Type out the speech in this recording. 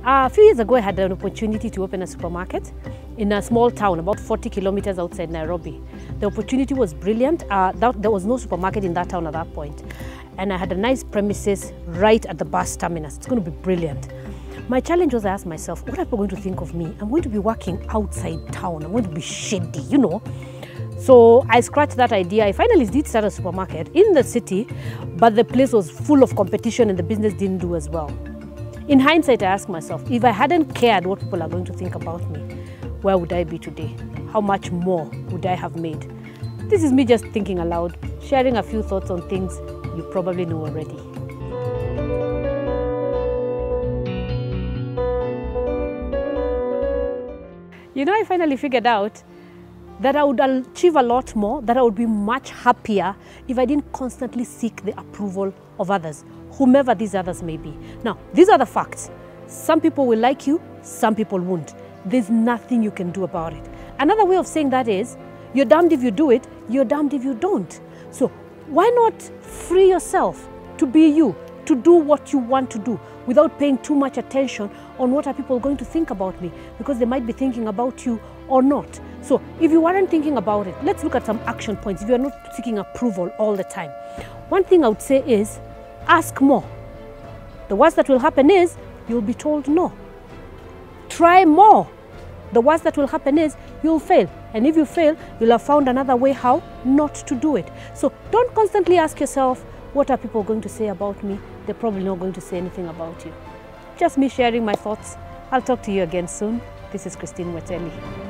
A few years ago, I had an opportunity to open a supermarket in a small town, about 40 kilometers outside Nairobi. The opportunity was brilliant. There was no supermarket in that town at that point. And I had a nice premises right at the bus terminus. It's going to be brilliant. My challenge was, I asked myself, what are people going to think of me? I'm going to be working outside town. I'm going to be shady, you know. So I scratched that idea. I finally did start a supermarket in the city, but the place was full of competition and the business didn't do as well. In hindsight, I asked myself, if I hadn't cared what people are going to think about me, where would I be today? How much more would I have made? This is me just thinking aloud, sharing a few thoughts on things you probably know already. You know, I finally figured out that I would achieve a lot more, that I would be much happier if I didn't constantly seek the approval of others, whomever these others may be. Now, these are the facts. Some people will like you, some people won't. There's nothing you can do about it. Another way of saying that is, you're damned if you do it, you're damned if you don't. So why not free yourself to be you, to do what you want to do without paying too much attention on what are people going to think about me, because they might be thinking about you or not. So if you weren't thinking about it, let's look at some action points if you're not seeking approval all the time. One thing I would say is, ask more. The worst that will happen is, you'll be told no. Try more. The worst that will happen is, you'll fail. And if you fail, you'll have found another way how not to do it. So don't constantly ask yourself, what are people going to say about me? They're probably not going to say anything about you. Just me sharing my thoughts. I'll talk to you again soon. This is Mweteeli.